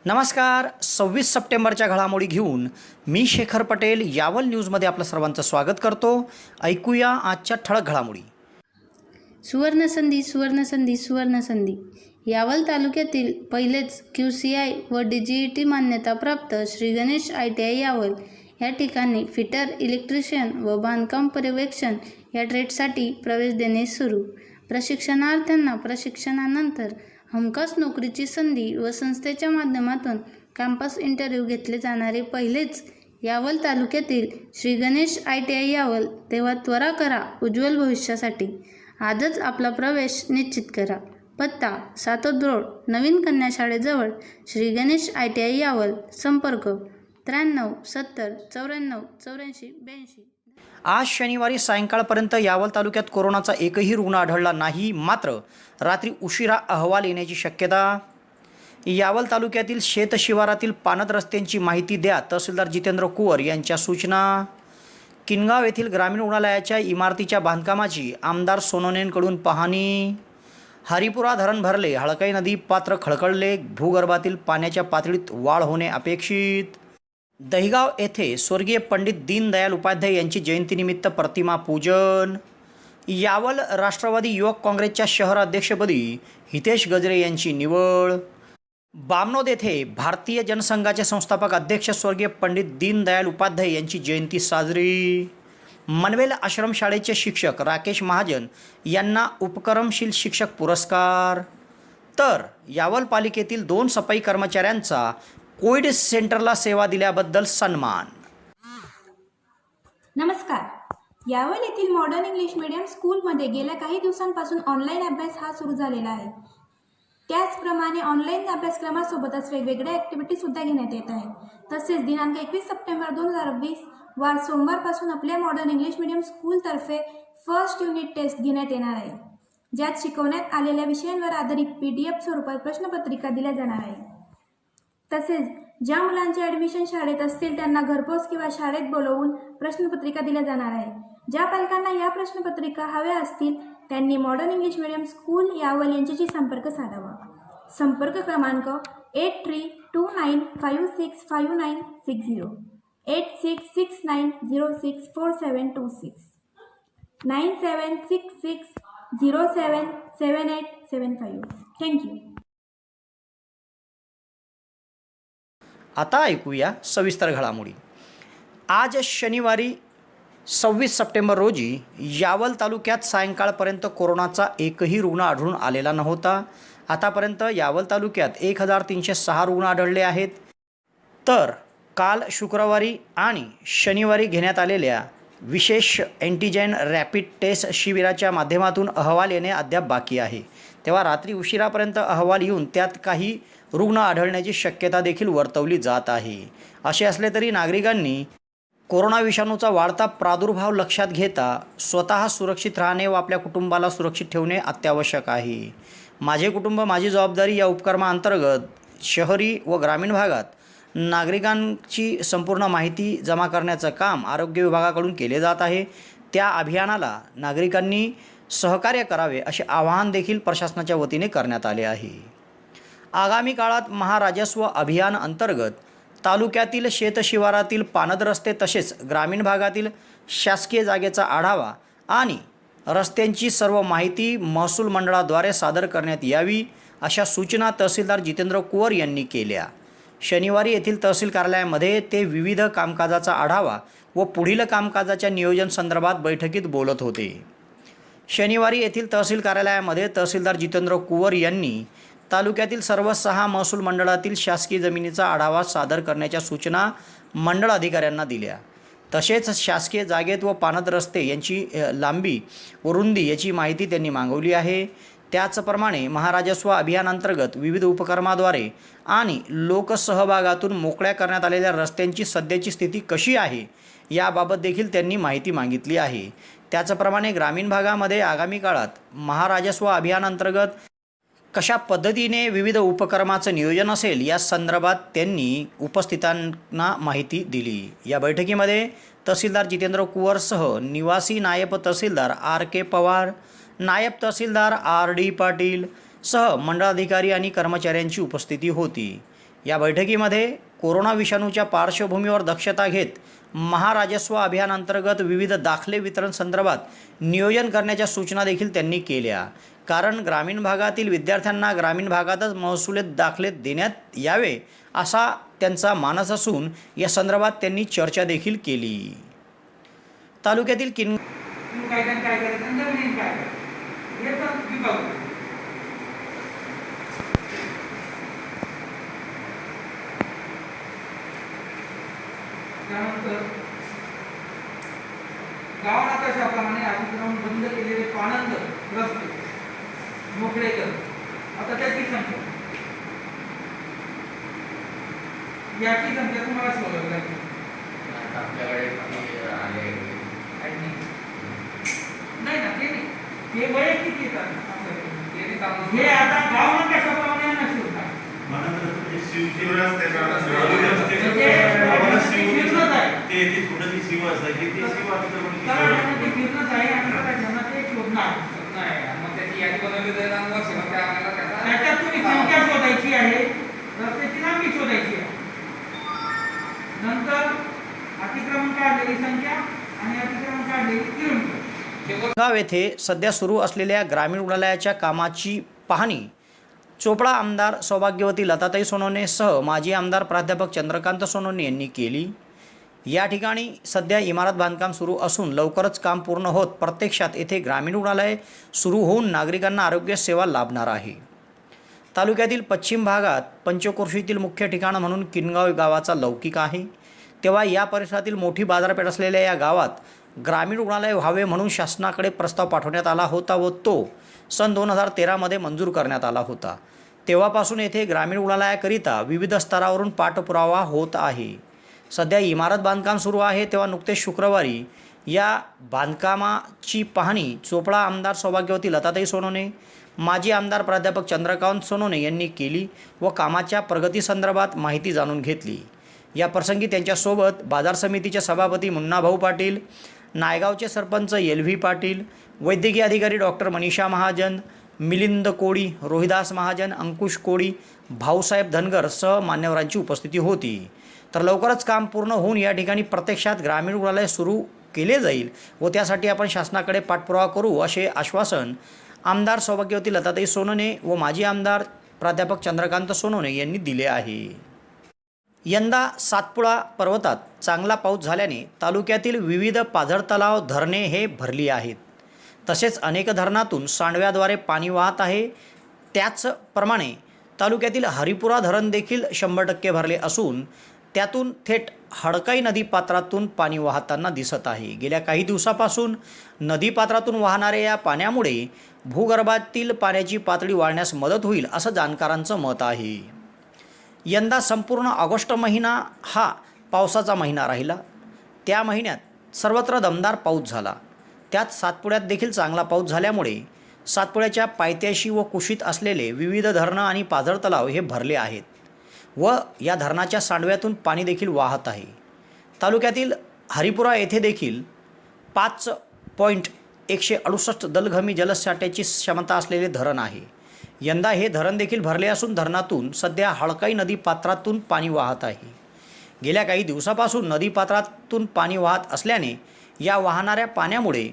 नमस्कार. 26 सप्टेंबरच्या घडामोडी घेऊन मी शेखर पटेल यावल न्यूजमध्ये आपलं सर्वांचं स्वागत करतो. ऐकूया आजच्या ठळक घडामोडी. सुवर्णसंधी सुवर्णसंधी सुवर्णसंधी. यावल तालुक्यातील पहिलेच QCI व DGET मान्यताप्राप्त श्री गणेश ITI यावल या ठिकाणी फिटर, इलेक्ट्रिशियन व बांधकाम पर्यवेक्षण या ट्रेडसाठी प्रवेश देणे सुरू. प्रशिक्षणार्थ्यांना प्रशिक्षणानंतर हमखास नोकरीची संधी व संस्थेच्या माध्यमातून कॅम्पस इंटरव्ह्यू घेतले जाणारे पहिलेच यावल तालुक्यातील श्री गणेश ITI यावल. तेव्हा त्वरा करा उज्ज्वल भविष्यासाठी. आजच आपला प्रवेश निश्चित करा. पत्ता: सातोद रोड, नवीन कन्या शाळेजवळ, श्री गणेश ITI यावल. संपर्क: 93 70 94 84 82. आज शनिवारी सायंकाळपर्यंत यावल तालुक्यात कोरोनाचा एकही रुग्ण आढळला नाही. मात्र रात्री उशिरा अहवाल येण्याची शक्यता. यावल तालुक्यातील शेतशिवारातील पाणद रस्त्यांची माहिती द्या, तहसीलदार जितेंद्र कुवर यांच्या सूचना. किनगाव येथील ग्रामीण रुग्णालयाच्या इमारतीच्या बांधकामाची आमदार सोनवणेंकडून पाहणी. हरिपुरा धरण भरले, हळकाई नदी पात्र खळखळले, भूगर्भातील पाण्याच्या पातळीत वाढ होणे अपेक्षित. दहिगाव येथे स्वर्गीय पंडित दीनदयाल उपाध्याय यांची जयंतीनिमित्त प्रतिमा पूजन. यावल राष्ट्रवादी युवक काँग्रेसच्या शहर अध्यक्षपदी हितेश गजरे यांची निवड. बामनोद येथे भारतीय जनसंघाचे संस्थापक अध्यक्ष स्वर्गीय पंडित दीनदयाल उपाध्याय यांची जयंती साजरी. मनवेल आश्रमशाळेचे शिक्षक राकेश महाजन यांना उपक्रमशील शिक्षक पुरस्कार. तर यावल पालिकेतील 2 सफाई कर्मचाऱ्यांचा कोविड सेंटरला सेवा दिल्याबद्दल सन्मान. नमस्कार. यावल येथील मॉडर्न इंग्लिश मीडियम स्कूलमध्ये गेल्या काही दिवसांपासून ऑनलाईन अभ्यास हा सुरू झालेला आहे. त्याचप्रमाणे ऑनलाईन अभ्यासक्रमासोबतच वेगवेगळ्या ॲक्टिव्हिटीसुद्धा घेण्यात येत आहे. तसेच दिनांक 21 सप्टेंबर 2020 वार सोमवारपासून आपल्या मॉडर्न इंग्लिश मीडियम स्कूलतर्फे फर्स्ट युनिट टेस्ट घेण्यात येणार आहे, ज्यात शिकवण्यात आलेल्या विषयांवर आधारित PDF स्वरूपात प्रश्नपत्रिका दिल्या जाणार आहे. तसेच ज्या मुलांचे ॲडमिशन शाळेत असतील त्यांना घरपोच किंवा शाळेत बोलवून प्रश्नपत्रिका दिल्या जाणार आहे. ज्या पालकांना या प्रश्नपत्रिका हव्या असतील त्यांनी modern English medium school Yawal यांच्याशी संपर्क साधावा. संपर्क क्रमांक 8329565960, 8669064726, 9766077875. थँक्यू. आता ऐकूया सविस्तर घडामोडी. आज शनिवारी 26 सप्टेंबर रोजी यावल तालुक्यात सायंकाळपर्यंत कोरोनाचा एकही रुग्ण आढळून आलेला नव्हता. आतापर्यंत यावल तालुक्यात 1306 रुग्ण आढळले आहेत. तर काल शुक्रवारी आणि शनिवारी घेण्यात आलेल्या विशेष अँटीजेन रॅपिड टेस्ट शिबिराच्या माध्यमातून अहवाल येणे अद्याप बाकी आहे. तेव्हा रात्री उशिरापर्यंत अहवाल येऊन त्यात काही रुग्ण आढळण्याची शक्यता देखील वर्तवली जात आहे. असे असले तरी नागरिकांनी कोरोना विषाणूचा वाढता प्रादुर्भाव लक्षात घेता स्वतः सुरक्षित राहणे व आपल्या कुटुंबाला सुरक्षित ठेवणे अत्यावश्यक आहे. माझे कुटुंब माझी जबाबदारी या उपक्रमाअंतर्गत शहरी व ग्रामीण भागात नागरिकांची संपूर्ण माहिती जमा करण्याचं काम आरोग्य विभागाकडून केले जात आहे. त्या अभियानाला नागरिकांनी सहकार्य करावे असे आवाहन देखील प्रशासनाच्या वतीने करण्यात आले आहे. आगामी काळात महाराजस्व अभियान अंतर्गत तालुक्यातील शेतशिवारातील पाणद रस्ते तसेच ग्रामीण भागातील शासकीय जागेचा आढावा आणि रस्त्यांची सर्व माहिती महसूल मंडळाद्वारे सादर करण्यात यावी अशा सूचना तहसीलदार जितेंद्र कुवर यांनी केल्या. शनिवारी येथील तहसील कार्यालयामध्ये ते विविध कामकाजाचा आढावा व पुढील कामकाजाच्या नियोजन संदर्भात बैठकीत बोलत होते. शनिवारी येथील तहसील कार्यालयामध्ये तहसीलदार जितेंद्र कुवर यांनी तालुक्यातील सर्व 6 महसूल मंडळातील शासकीय जमिनीचा आढावा सादर करण्याच्या सूचना मंडळ अधिकाऱ्यांना दिल्या. तसेच शासकीय जागेत व पाणद रस्ते यांची लांबी व रुंदी याची माहिती त्यांनी मागवली आहे. त्याचप्रमाणे महाराजस्व अभियानांतर्गत विविध उपक्रमाद्वारे आणि लोकसहभागातून मोकळ्या करण्यात आलेल्या रस्त्यांची सध्याची स्थिती कशी आहे याबाबत देखील त्यांनी माहिती मागितली आहे. त्याचप्रमाणे ग्रामीण भागामध्ये आगामी काळात महाराजस्व अभियानांतर्गत कशा पद्धतीने विविध उपक्रमाचं नियोजन असेल या संदर्भात त्यांनी उपस्थितांना माहिती दिली. या बैठकीमध्ये तहसीलदार जितेंद्र कुवरसह निवासी नायब तहसीलदार RK पवार, नायब तहसीलदार RD पाटील सह मंडळाधिकारी आणि कर्मचाऱ्यांची उपस्थिती होती. या बैठकीमध्ये कोरोना विषाणूच्या पार्श्वभूमीवर दक्षता घेत महाराजस्व अभियानांतर्गत विविध दाखले वितरण संदर्भात नियोजन करण्याच्या सूचना देखील त्यांनी केल्या. कारण ग्रामीण भागातील विद्यार्थ्यांना ग्रामीण भागातच महसुली दाखले देण्यात यावे असा त्यांचा मानस असून या संदर्भात त्यांनी चर्चा देखील केली. तालुक्यातील त्यानंतर गावात आकाशाप्रमाणे अतिक्रमण बंद केलेले पाणंद रस्ते मोकळे कर. आता त्याची संख्या याची संख्या तुम्हाला शोधावी लागेल. नाही ना ते नाही, ते वैयक्तिक येतात. हे आता गाव आकाशाप्रमाणे यांना शोधतात. संख्या शोधायची आहे, रस्त्याची लांबी शोधायची आहे, नंतर अतिक्रमण काढलेली संख्या आणि अतिक्रमण काढलेली किलोमीटर. गाव येथे सध्या सुरू असलेल्या ग्रामीण रुग्णालयाच्या कामाची पाहणी चोपडा आमदार सौभाग्यवती लताताई सोनवणे सह माजी आमदार प्राध्यापक चंद्रकांत सोनवणे यांनी केली. या ठिकाणी सध्या इमारत बांधकाम सुरू असून लवकरच काम पूर्ण होत प्रत्यक्षात येथे ग्रामीण रुग्णालय सुरू होऊन नागरिकांना आरोग्य सेवा लाभणार आहे. तालुक्यातील पश्चिम भागात पंचक्रोशीतील मुख्य ठिकाण म्हणून किनगाव गावाचा लौकिक आहे. तेव्हा या परिसरातील मोठी बाजारपेठ असलेल्या या गावात ग्रामीण रुग्णालय व्हावे म्हणून शासनाकडे प्रस्ताव पाठवण्यात आला होता व तो सन 2013 मंजूर करण्यात आला होता. तेव्हापासून येथे ग्रामीण रुग्णालयाकरिता विविध स्तरावरून पाठपुरावा होत आहे. सध्या इमारत बांधकाम सुरू आहे. तेव्हा नुकतेच शुक्रवारी या बांधकामाची पाहणी चोपडा आमदार सौभाग्यवती लताताई सोनवणे, माजी आमदार प्राध्यापक चंद्रकांत सोनवणे यांनी केली व कामाच्या प्रगतीसंदर्भात माहिती जाणून घेतली. या प्रसंगी त्यांच्यासोबत बाजार समितीचे सभापती मुन्नाभाऊ पाटील, नायगावचे सरपंच LV पाटील, वैद्यकीय अधिकारी डॉक्टर मनीषा महाजन, मिलिंद कोळी, रोहिदास महाजन, अंकुश कोळी, भाऊसाहेब धनगर सह मान्यवरांची उपस्थिती होती. तर लवकरच काम पूर्ण होऊन या ठिकाणी प्रत्यक्षात ग्रामीण रुग्णालय सुरू केले जाईल व त्यासाठी आपण शासनाकडे पाठपुरावा करू असे आश्वासन आमदार सौभाग्यवती लताताई सोनवणे व माजी आमदार प्राध्यापक चंद्रकांत सोनवणे यांनी दिले आहे. यंदा सातपुडा पर्वतात चांगला पाऊस झाल्याने तालुक्यातील विविध पाझर तलाव, धरणे हे भरली आहेत. तसेच अनेक धरणातून सांडव्याद्वारे पाणी वाहत आहे. त्याचप्रमाणे तालुक्यातील हरिपुरा धरण देखील 100% भरले असून त्यातून थेट हडकाई नदीपात्रातून पाणी वाहताना दिसत आहे. गेल्या काही दिवसापासून नदीपात्रातून वाहणाऱ्या या पाण्यामुळे भूगर्भातील पाण्याची पातळी वाढण्यास मदत होईल असं जाणकारांचं मत आहे. यंदा संपूर्ण ऑगस्ट महिना हा पावसाचा महिना राहिला. त्या महिन्यात सर्वत्र दमदार पाऊस झाला. त्यात सातपुड्यात देखील चांगला पाऊस झाल्यामुळे सातपुड्याच्या पायथ्याशी व कुशीत असलेले विविध धरणं आणि पाझर तलाव हे भरले आहेत व या धरणाच्या सांडव्यातून पाणी देखील वाहत आहे. तालुक्यातील हरिपुरा येथे देखील 5.168 दलघमी जलसाठ्याची क्षमता असलेले धरण आहे. यंदा हे धरण देखील भरले असून धरणातून सध्या हडकाई नदीपात्रातून पाणी वाहत आहे. गेल्या काही दिवसापासून नदीपात्रातून पाणी वाहत असल्याने या वाहणाऱ्या पाण्यामुळे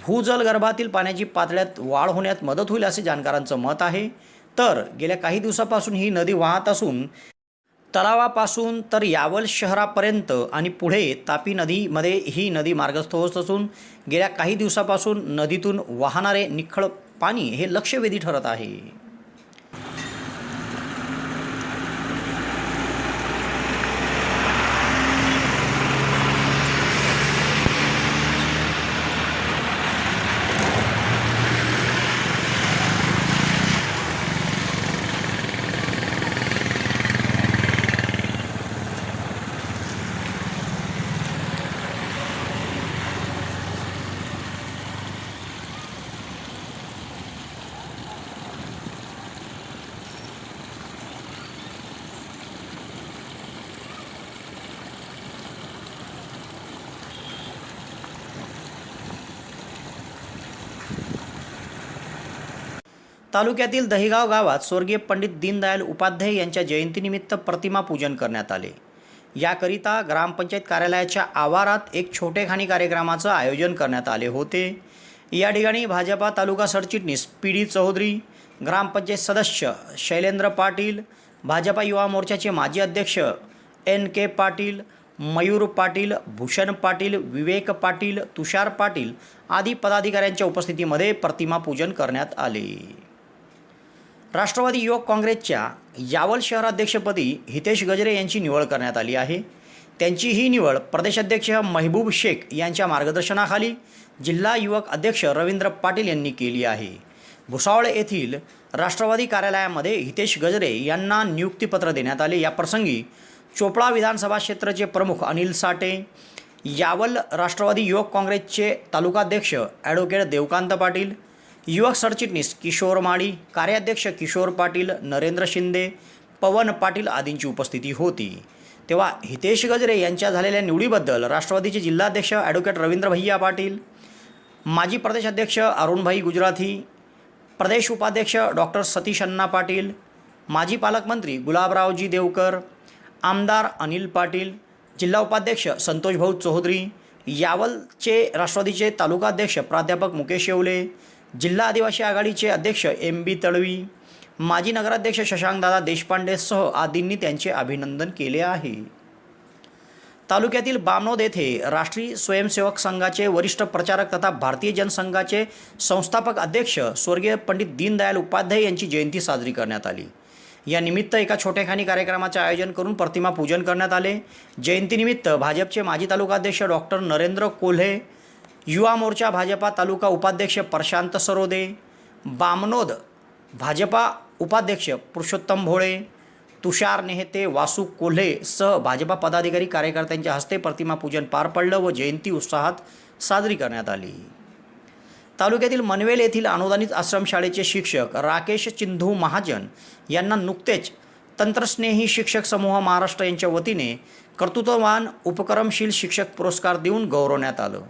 भूजलगर्भातील पाण्याची पातळ्यात वाढ होण्यात मदत होईल असे जाणकारांचं मत आहे. तर गेल्या काही दिवसापासून ही नदी वाहत असून तलावापासून तर यावल शहरापर्यंत आणि पुढे तापी नदीमध्ये ही नदी मार्गस्थ होत असून गेल्या काही दिवसापासून नदीतून वाहणारे निखळ पाणी हे लक्षवेधी ठरत आहे. तालुक्यातील दहिगाव गावात स्वर्गीय पंडित दीनदयाल उपाध्याय यांच्या जयंतीनिमित्त प्रतिमा पूजन करण्यात आले. याकरिता ग्रामपंचायत कार्यालयाच्या आवारात एक छोटेखानी कार्यक्रमाचं आयोजन करण्यात आले होते. या ठिकाणी भाजपा तालुका सरचिटणीस पी.डी. चौधरी, ग्रामपंचायत सदस्य शैलेंद्र पाटील, भाजपा युवा मोर्चाचे माजी अध्यक्ष N.K. पाटील, मयूर पाटील, भूषण पाटील, विवेक पाटील, तुषार पाटील आदी पदाधिकाऱ्यांच्या उपस्थितीमध्ये प्रतिमा पूजन करण्यात आले. राष्ट्रवादी युवक काँग्रेसच्या यावल शहराध्यक्षपदी हितेश गजरे यांची निवड करण्यात आली आहे. त्यांची ही निवड प्रदेशाध्यक्ष महबूब शेख यांच्या मार्गदर्शनाखाली जिल्हा युवक अध्यक्ष रवींद्र पाटील यांनी केली आहे. भुसावळ येथील राष्ट्रवादी कार्यालयामध्ये हितेश गजरे यांना नियुक्तीपत्र देण्यात आले. या प्रसंगी चोपडा विधानसभा क्षेत्राचे प्रमुख अनिल साठे, यावल राष्ट्रवादी युवक काँग्रेसचे तालुकाध्यक्ष ॲडव्होकेट देवकांत पाटील, युवक सरचिटणीस किशोर माळी, कार्याध्यक्ष किशोर पाटील, नरेंद्र शिंदे, पवन पाटील आदींची उपस्थिती होती. तेव्हा हितेश गजरे यांच्या झालेल्या निवडीबद्दल राष्ट्रवादीचे जिल्हाध्यक्ष ॲडव्होकेट रवींद्र भैया पाटील, माजी प्रदेशाध्यक्ष अरुणभाई गुजराथी, प्रदेश उपाध्यक्ष डॉक्टर सतीश अण्णा पाटील, माजी पालकमंत्री गुलाबरावजी देवकर, आमदार अनिल पाटील, जिल्हा उपाध्यक्ष संतोष भाऊ चौधरी, यावलचे राष्ट्रवादीचे तालुकाध्यक्ष प्राध्यापक मुकेश येवले, जिल्हा आदिवासी आघाडीचे अध्यक्ष M.B. तळवी, माजी नगराध्यक्ष शशांकदादा देशपांडेसह आदींनी त्यांचे अभिनंदन केले आहे. तालुक्यातील बामनोद येथे राष्ट्रीय स्वयंसेवक संघाचे वरिष्ठ प्रचारक तथा भारतीय जनसंघाचे संस्थापक अध्यक्ष स्वर्गीय पंडित दीनदयाल उपाध्याय यांची जयंती साजरी करण्यात आली. या निमित्त एका छोटेखानी कार्यक्रमाचे आयोजन करून प्रतिमा पूजन करण्यात आले. जयंतीनिमित्त भाजपचे माजी तालुकाध्यक्ष डॉक्टर नरेंद्र कोल्हे, युवा मोर्चा भाजपा तालुका उपाध्यक्ष प्रशांत सरोदे, बामनोद भाजपा उपाध्यक्ष पुरुषोत्तम भोळे, तुषार नेहते, वासू कोल्हे सह भाजपा पदाधिकारी कार्यकर्त्यांच्या हस्ते प्रतिमा पूजन पार पडलं व जयंती उत्साहात साजरी करण्यात आली. तालुक्यातील मनवेल येथील अनुदानित आश्रमशाळेचे शिक्षक राकेश चिंधू महाजन यांना नुकतेच तंत्रस्नेही शिक्षक समूह महाराष्ट्र यांच्या वतीने कर्तृत्ववान उपक्रमशील शिक्षक पुरस्कार देऊन गौरवण्यात आलं.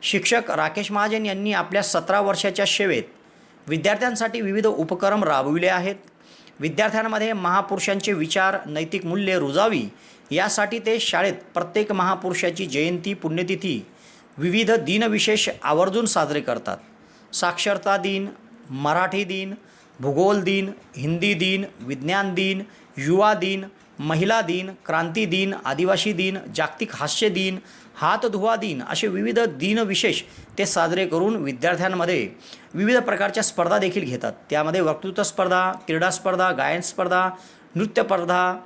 शिक्षक राकेश महाजन यांनी आपल्या 17 वर्षाच्या सेवेत विद्यार्थ्यांसाठी विविध उपक्रम राबविले आहेत. विद्यार्थ्यांमध्ये महापुरुषांचे विचार, नैतिक मूल्ये रुजावी यासाठी ते शाळेत प्रत्येक महापुरुषाची जयंती, पुण्यतिथी, विविध दिनविशेष आवर्जून साजरे करतात. साक्षरता दिन, मराठी दिन, भूगोल दिन, हिंदी दिन, विज्ञान दिन, युवा दिन, महिला दिन, क्रांती दिन, आदिवासी दिन, जागतिक हास्य दिन, हात धुवा दिन असे विविध दिनविशेष ते साजरे करून विद्यार्थ्यांमध्ये विविध प्रकारच्या स्पर्धा देखील घेतात. त्यामध्ये वक्तृत्व स्पर्धा, क्रीडा स्पर्धा, गायन स्पर्धा, नृत्य स्पर्धा,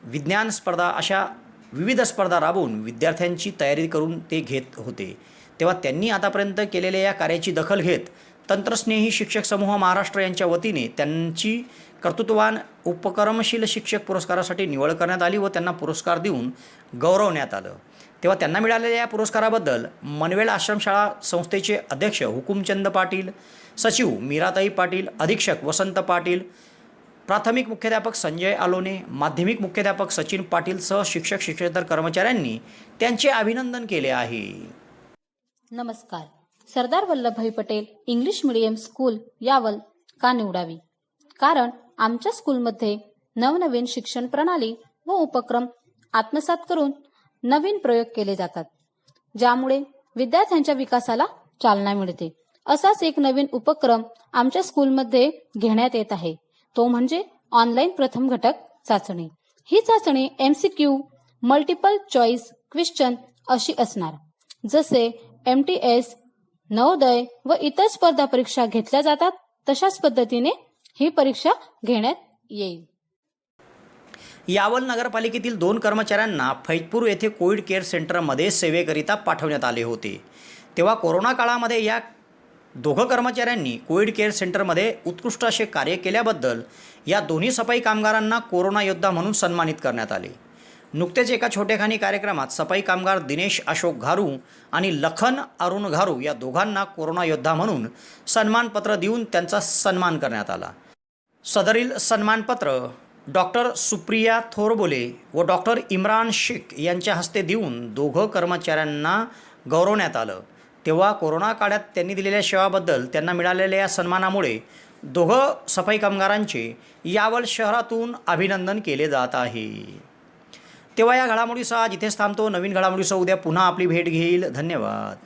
विज्ञान स्पर्धा अशा विविध स्पर्धा राबवून विद्यार्थ्यांची तयारी करून ते घेत होते. तेव्हा त्यांनी आतापर्यंत केलेल्या या कार्याची दखल घेत तंत्रस्नेही शिक्षक समूह महाराष्ट्र यांच्या वतीने त्यांची कर्तृत्ववान उपक्रमशील शिक्षक पुरस्कारासाठी निवड करण्यात आली व त्यांना पुरस्कार देऊन गौरवण्यात आलं. तेव्हा त्यांना मिळालेल्या या पुरस्काराबद्दल मनवेल आश्रमशाळा संस्थेचे अध्यक्ष हुकुमचंद पाटील, सचिव मीराताई पाटील, अधीक्षक वसंत पाटील, प्राथमिक मुख्याध्यापक संजय आलोने, माध्यमिक मुख्याध्यापक सचिन पाटीलसह शिक्षक शिक्षकेतर कर्मचाऱ्यांनी त्यांचे अभिनंदन केले आहे. नमस्कार. Sardar Vallabhbhai Patel English medium school Yawal का निवडावी? कारण आमच्या स्कूलमध्ये नवनवीन शिक्षण प्रणाली व उपक्रम आत्मसात करून नवीन प्रयोग केले जातात, ज्यामुळे विद्यार्थ्यांच्या विकासाला चालना मिळते. असाच एक नवीन उपक्रम आमच्या स्कूलमध्ये घेण्यात येत आहे, तो म्हणजे ऑनलाईन प्रथम घटक चाचणी. ही चाचणी MCQ, मल्टिपल चॉईस क्वेश्चन अशी असणार. जसे MTS, नवोदय व इतर स्पर्धा परीक्षा घेतल्या जातात तशाच पद्धतीने ही परीक्षा घेण्यात येईल. यावल नगरपालिकेतील 2 कर्मचाऱ्यांना फैजपूर येथे कोविड केअर सेंटरमध्ये सेवेकरिता पाठवण्यात आले होते. तेव्हा कोरोना काळामध्ये या 2 कर्मचाऱ्यांनी कोविड केअर सेंटरमध्ये उत्कृष्ट असे कार्य केल्याबद्दल या दोन्ही सफाई कामगारांना कोरोना योद्धा म्हणून सन्मानित करण्यात आले. नुकतेच एका छोटेखानी कार्यक्रमात सफाई कामगार दिनेश अशोक घारू आणि लखन अरुण घारू या दोघांना कोरोना योद्धा म्हणून सन्मानपत्र देऊन त्यांचा सन्मान करण्यात आला. सदरील सन्मानपत्र डॉक्टर सुप्रिया थोरबोले व डॉक्टर इम्रान शेख यांच्या हस्ते देऊन 2 कर्मचाऱ्यांना गौरवण्यात आलं. तेव्हा कोरोना काळात त्यांनी दिलेल्या सेवाबद्दल त्यांना मिळालेल्या या सन्मानामुळे दोघं सफाई कामगारांचे यावल शहरातून अभिनंदन केले जात आहे. तेव्हा या घडामोडीसह आज इथेच थांबतो. नवीन घडामोडीसह उद्या पुन्हा आपली भेट घेईल. धन्यवाद.